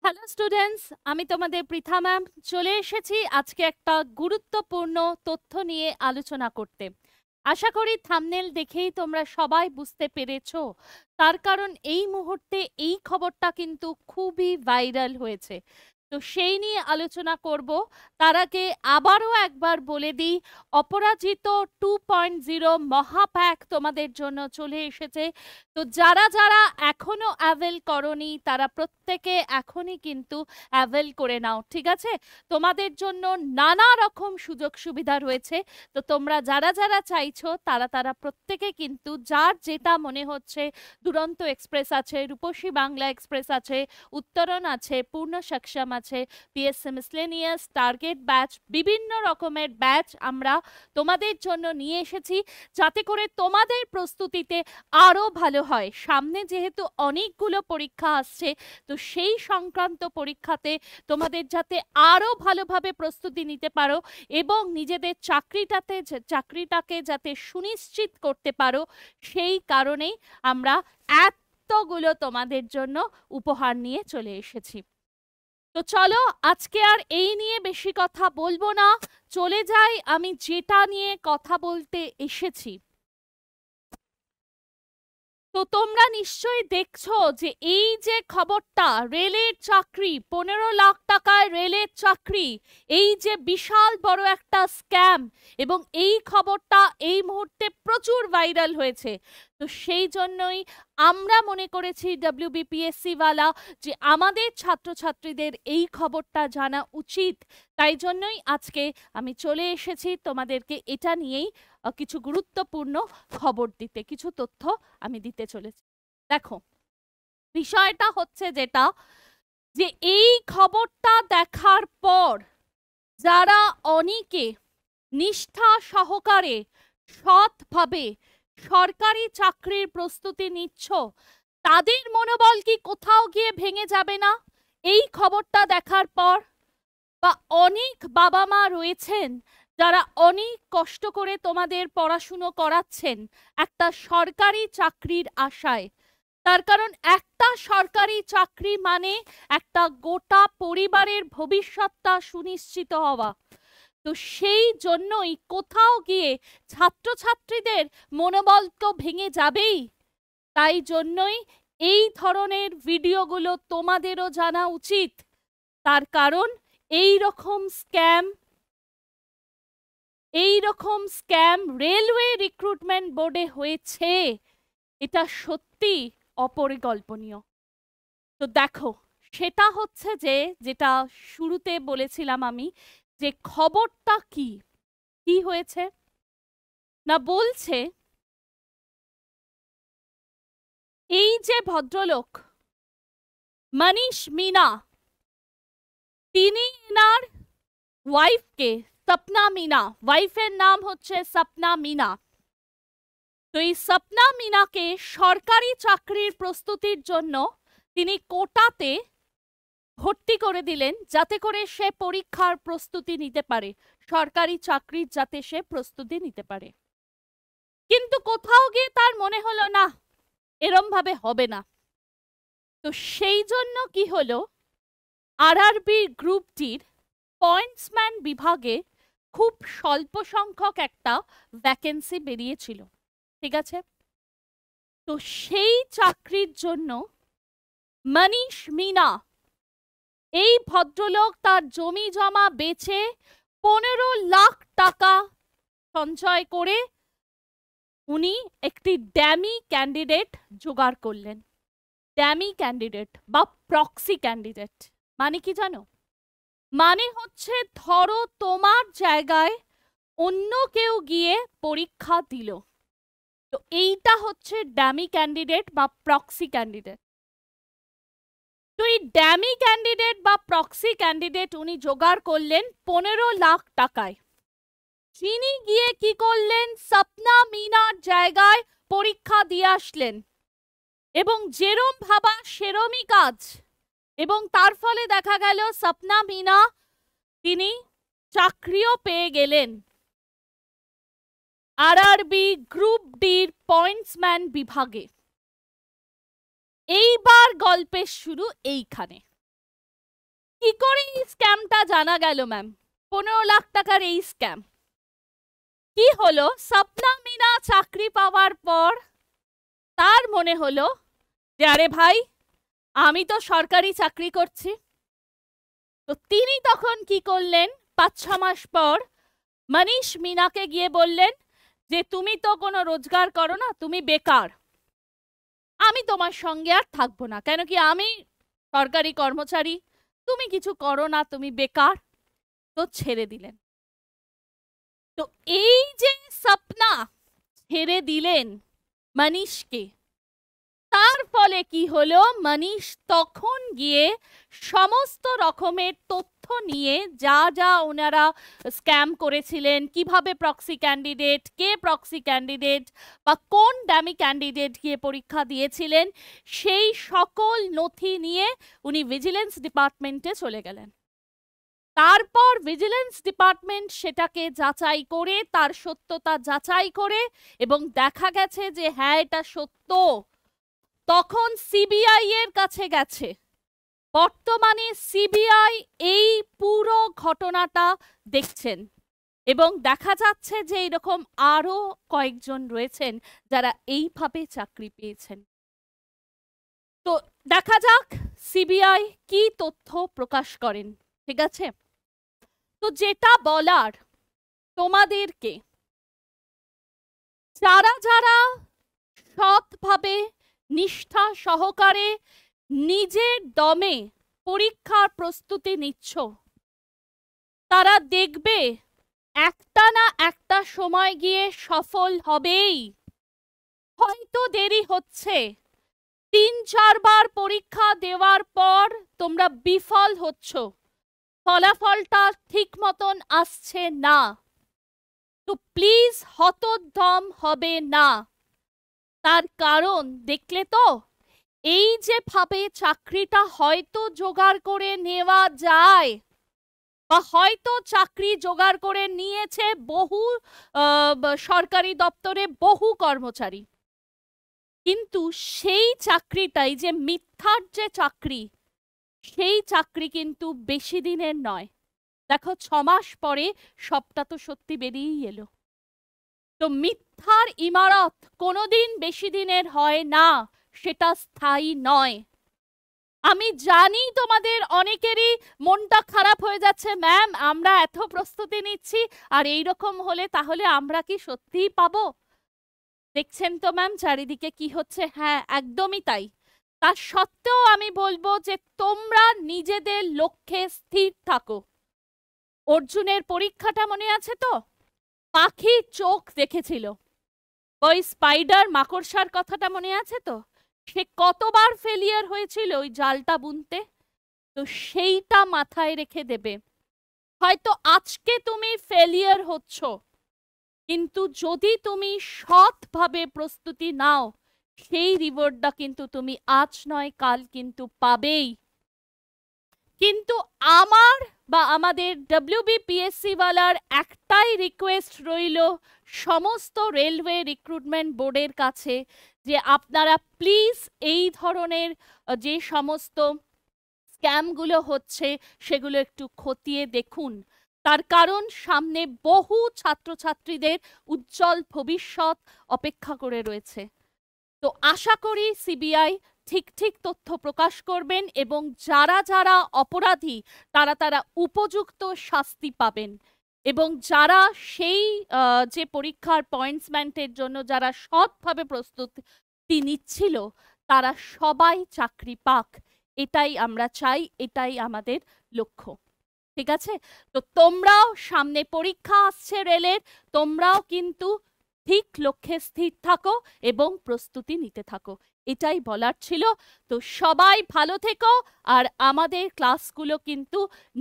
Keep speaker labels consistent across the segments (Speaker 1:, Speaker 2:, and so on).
Speaker 1: Hello students, আমি তোমাদের Pritha ma'am চলে এসেছি আজকে একটা গুরুত্বপূর্ণ তথ্য নিয়ে আলোচনা করতে। আশা করি থাম্বনেল দেখেই তোমরা সবাই বুঝতে পেরেছো, তার কারণ এই মুহূর্তে এই খবরটা কিন্তু খুবই ভাইরাল হয়েছে। তো সেই নিয়ে আলোচনা করব। তার আগে আবারও একবার বলে দিই, অপরাজিত 2.0 মহাপ্যাক তোমাদের জন্য চলে এসেছে। তো যারা যারা এখনো অ্যাভেল করনি তারা প্রত্যেকে এখনই কিন্তু অ্যাভেল করে নাও, ঠিক আছে? তোমাদের জন্য নানা রকম সুযোগ সুবিধা রয়েছে। তো তোমরা যারা যারা চাইছো তারা তারা প্রত্যেকে কিন্তু যার যেটা মনে হচ্ছে, দুরন্ত এক্সপ্রেস আছে, রূপসী বাংলা এক্সপ্রেস আছে, উত্তরণ আছে, পূর্ণ সক্ষম আছে, পিএসসি মিসলেনিয়াস, টার্গেট ব্যাচ, বিভিন্ন রকমের ব্যাচ আমরা তোমাদের জন্য নিয়ে এসেছি, যাতে করে তোমাদের প্রস্তুতিতে আরো ভালো হয়। সামনে যেহেতু অনেকগুলো পরীক্ষা আসছে, তো সেই সংক্রান্ত পরীক্ষাতে তোমাদের যাতে আরো ভালোভাবে প্রস্তুতি নিতে পারো এবং নিজেদের চাকরিটাকে যাতে সুনিশ্চিত করতে পারো, সেই কারণেই আমরা এতগুলো তোমাদের জন্য উপহার নিয়ে চলে এসেছি। তো চলো, আজকে আর এই নিয়ে বেশি কথা বলবো না, চলে যাই আমি যেটা নিয়ে কথা বলতে এসেছি। তো তোমরা নিশ্চয়ই দেখছো যে এই যে খবরটা, রেলের চাকরি, 15 লাখ টাকায় রেলের চাকরি, এই যে বিশাল বড় একটা স্ক্যাম, এবং এই খবরটা এই মুহূর্তে প্রচুর ভাইরাল হয়েছে। তো সেই জন্যই আমরা মনে করেছি ডব্লিউবিপিএসসি ওয়ালা যে আমাদের ছাত্রছাত্রীদের এই খবরটা জানা উচিত। তাই জন্যই আজকে আমি চলে এসেছি তোমাদেরকে এটা নিয়েই কিছু গুরুত্বপূর্ণ খবর দিতে, কিছু তথ্য আমি দিতে চলেছি। দেখো, বিষয়টা হচ্ছে যেটা, যে এই খবরটা দেখার পর যারা অনেকে নিষ্ঠা সহকারে সৎভাবে সরকারি চাকরির প্রস্তুতি নিচ্ছ, তাদের মনোবল কি কোথাও গিয়ে ভেঙে যাবে না এই খবরটা দেখার পর? বা অনেক বাবা মা রয়েছেন যারা অনেক কষ্ট করে তোমাদের পড়াশুনো করাচ্ছেন একটা সরকারি চাকরির আশায়। তার কারণ একটা সরকারি চাকরি মানে একটা গোটা পরিবারের ভবিষ্যৎটা সুনিশ্চিত হওয়া। তো সেই জন্যই কোথাও গিয়ে ছাত্রছাত্রীদের মনোবল তো ভেঙে যাবেই। তাই জন্যই এই ধরনের ভিডিওগুলো তোমাদেরও জানা উচিত। তার কারণ এই রকম স্ক্যাম রেলওয়ে রিক্রুটমেন্ট বোর্ডে হয়েছে, এটা সত্যি অপরিকল্পনীয়। তো দেখো, সেটা হচ্ছে যে যেটা শুরুতে বলেছিলাম আমি, যে খবরটা কি কি হয়েছে না, বলছে এই যে ভদ্রলোক মনীষ মিনা, তিনি এনার ওয়াইফকে, সপনা মিনা, ওয়াইফের নাম হচ্ছে সপনা মিনা, তো এই সপনা মিনাকে সরকারি চাকরির প্রস্তুতির জন্য তিনি কোটাতে ভর্তি করে দিলেন, যাতে করে সে পরীক্ষার প্রস্তুতি নিতে পারে, সরকারি চাকরির যাতে সে প্রস্তুতি নিতে পারে। কিন্তু কোথাও গিয়ে তার মনে হলো না, এরম ভাবে হবে না। তো সেই জন্য কি হলো, আরআরবি গ্রুপটির পয়েন্টসম্যান বিভাগে খুব স্বল্প সংখ্যক একটা ভ্যাকেন্সি বেরিয়েছিল, ঠিক আছে? তো সেই চাকরির জন্য মনীষ মিনা, এই ভদ্রলোক তার জমি জমা বেচে 15 লাখ টাকা সঞ্চয় করে উনি একটি ড্যামি ক্যান্ডিডেট জোগাড় করলেন। ড্যামি ক্যান্ডিডেট বা প্রক্সি ক্যান্ডিডেট মানে কি জানো? মানে হচ্ছে, ধরো তোমার জায়গায় অন্য কেউ গিয়ে পরীক্ষা দিল, তো এইটা হচ্ছে ড্যামি ক্যান্ডিডেট বা প্রক্সি ক্যান্ডিডেট। তো এই ড্যামি ক্যান্ডিডেট বা প্রক্সি ক্যান্ডিডেট উনি জোগাড় করলেন 15 লাখ টাকায়। তিনি গিয়ে কি করলেন, সপনা মিনার জায়গায় পরীক্ষা দিয়ে আসলেন, এবং যেরম ভাবা সেরমই কাজ, এবং তার ফলে দেখা গেল সপনা মিনা তিনি চাকরিও পেয়ে গেলেন আরআরবি গ্রুপ ডির পয়েন্টসম্যান বিভাগে। এইবার গল্পের শুরু এইখানে। কি করে এই স্ক্যামটা জানা গেল ম্যাম? 15 লাখ টাকার এই স্ক্যাম কি হলো? স্বপ্না মিনা চাকরি পাওয়ার পর তার মনে হলো যে আরে ভাই, আমি তো সরকারি চাকরি করছি। তো তিনি তখন কি করলেন, 5-6 মাস পর মনীষ মিনাকে গিয়ে বললেন যে তুমি তো কোনো রোজগার করো না, তুমি বেকার, আমি তোমার সঙ্গে আর থাকবো না, কেন কি আমি সরকারি কর্মচারী, তুমি কিছু করো না, তুমি বেকার। তো ছেড়ে দিলেন। তো এই যে স্বপ্না ছেড়ে দিলেন মনীষকে, তার ফলে কি হলো, মনীষ তখন গিয়ে সমস্ত রকমের তথ্য নিয়ে, যা যা ওনারা স্ক্যাম করেছিলেন, কিভাবে প্রক্সি ক্যান্ডিডেট, কে প্রক্সি ক্যান্ডিডেট বা কোন ডামি ক্যান্ডিডেট গিয়ে পরীক্ষা দিয়েছিলেন, সেই সকল নথি নিয়ে উনি ভিজিলেন্স ডিপার্টমেন্টে চলে গেলেন। তারপর ভিজিলেন্স ডিপার্টমেন্ট সেটাকে যাচাই করে, তার সত্যতা যাচাই করে, এবং দেখা গেছে যে হ্যাঁ এটা সত্য, তখন সিবিআই এর কাছে গেছে। বর্তমানে সিবিআই এই পুরো ঘটনাটা দেখছেন এবং দেখা যাচ্ছে যে এরকম আরো কয়েকজন রয়েছেন যারা এইভাবে চাকরি পেয়েছেন। তো দেখা যাক সিবিআই কি তথ্য প্রকাশ করেন। ঠিক আছে, তো যেটা বলার তোমাদেরকে, যারা যারা সৎভাবে নিষ্ঠা সহকারে নিজের দমে পরীক্ষার প্রস্তুতি নিচ্ছ, তারা দেখবে একটা না একটা সময় গিয়ে সফল হবেই। হয়তো দেরি হচ্ছে, 3-4 বার পরীক্ষা দেওয়ার পর তোমরা বিফল হচ্ছ, ফলাফলটা ঠিক মতন আসছে না, তো প্লিজ হতোদ্যম হবে না। তার কারণ দেখলে তো, এই যে ভাবে চাকরিটা হয়তো জোগাড় করে নেওয়া যায়, বা হয়তো চাকরি জোগাড় করে নিয়েছে বহু সরকারি দপ্তরে বহু কর্মচারী, কিন্তু সেই চাকরিটাই যে মিথ্যার যে চাকরি, সেই চাকরি কিন্তু বেশি দিনের নয়। দেখো 6 মাস পরে সবটা তো সত্যি বেরিয়েই এলো। তো মিথ্যার ইমারত কোনোদিন বেশি দিনের হয় না, সেটা স্থায়ী নয়। আমি জানি তোমাদের অনেকেরই মনটা খারাপ হয়ে যাচ্ছে, ম্যাম আমরা এত প্রস্তুতি নিচ্ছি আর এই রকম হলে তাহলে আমরা কি সত্যিই পাবো? দেখছেন তো ম্যাম চারিদিকে কি হচ্ছে। হ্যাঁ একদমই তাই। তা সত্ত্বেও আমি বলবো যে তোমরা নিজেদের লক্ষ্যে স্থির থাকো। অর্জুনের পরীক্ষাটা মনে আছে তো, পাখির চোখ দেখেছিল, ওই স্পাইডার মাকড়সার কথাটা মনে আছে তো, সে কতবার ফেলিয়ার হয়েছিল ওই জালটা বুনতে। তো সেইটা মাথায় রেখে দেবে। হয়তো আজকে তুমি ফেলিয়ার হচ্ছ, কিন্তু যদি তুমি সৎভাবে প্রস্তুতি নাও, সেই রিওয়ার্ডটা কিন্তু তুমি আজ নয় কাল কিন্তু পাবেই। কিন্তু আমার বা আমাদের WBPSC ওয়ালার একটাই রিকোয়েস্ট রইল সমস্ত রেলওয়ে রিক্রুটমেন্ট বোর্ডের কাছে, যে আপনারা প্লিজ এই ধরনের যে সমস্ত স্ক্যামগুলো হচ্ছে সেগুলো একটু খতিয়ে দেখুন। তার কারণ সামনে বহু ছাত্রছাত্রীদের উজ্জ্বল ভবিষ্যৎ অপেক্ষা করে রয়েছে। তো আশা করি সিবিআই ঠিক ঠিক তথ্য প্রকাশ করবেন এবং যারা যারা অপরাধী তারা তারা উপযুক্ত শাস্তি পাবেন, এবং যারা সেই যে পরীক্ষার পয়েন্টসমেন্টের জন্য যারা সৎভাবে প্রস্তুতি নিচ্ছিল তারা সবাই চাকরি পাক, এটাই আমরা চাই, এটাই আমাদের লক্ষ্য। ঠিক আছে, তো তোমরাও সামনে পরীক্ষা আসছে রেলের, তোমরাও কিন্তু ঠিক লক্ষ্যে স্থির থাকো এবং প্রস্তুতি নিতে থাকো, এটাই বলার ছিল। তো সবাই ভালো থেকো আর আমাদের ক্লাসগুলো কিন্তু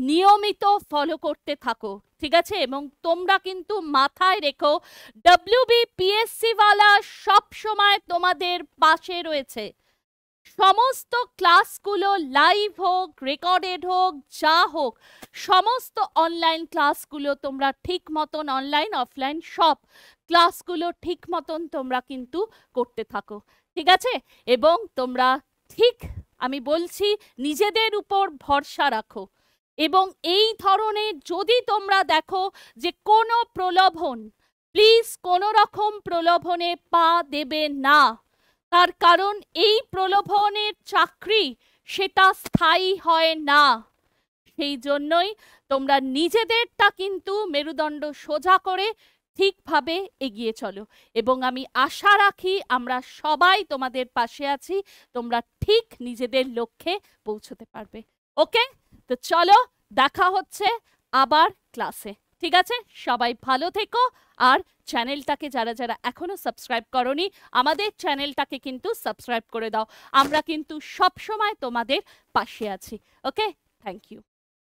Speaker 1: নিয়মিত ফলো করতে থাকো। ঠিক আছে, এবং তোমরা কিন্তু মাথায় রেখো WBPSC ওয়ালা সব সময় তোমাদের পাশে রয়েছে। সমস্ত ক্লাসগুলো লাইভ হোক রেকর্ডেড হোক যা হোক, সমস্ত অনলাইন ক্লাসগুলো তোমরা ঠিক মতন অনলাইন অফলাইন সব ক্লাসগুলো ঠিক মতন তোমরা কিন্তু করতে থাকো। ঠিক আছে, এবং তোমরা ঠিক আমি বলছি নিজেদের উপর ভরসা রাখো। এবং এই ধরনের যদি তোমরা দেখো যে কোনো প্রলোভন, প্লিজ কোনো রকম প্রলোভনে পা দেবে না। তার কারণ এই প্রলোভনের চাকরি সেটা স্থায়ী হয় না। সেই জন্যই তোমরা নিজেদেরটা কিন্তু মেরুদণ্ড সোজা করে ঠিকভাবে এগিয়ে চলো, এবং আমি আশা রাখি আমরা সবাই তোমাদের পাশে আছি, তোমরা ঠিক নিজেদের লক্ষ্যে পৌঁছতে পারবে। ওকে, তো চলো দেখা হচ্ছে আবার ক্লাসে। ঠিক আছে, সবাই ভালো থেকো। আর চ্যানেলটাকে যারা যারা এখনো সাবস্ক্রাইব করনি, আমাদের চ্যানেলটাকে কিন্তু সাবস্ক্রাইব করে দাও। আমরা কিন্তু সব সময় তোমাদের পাশে আছি। ওকে, থ্যাংক ইউ।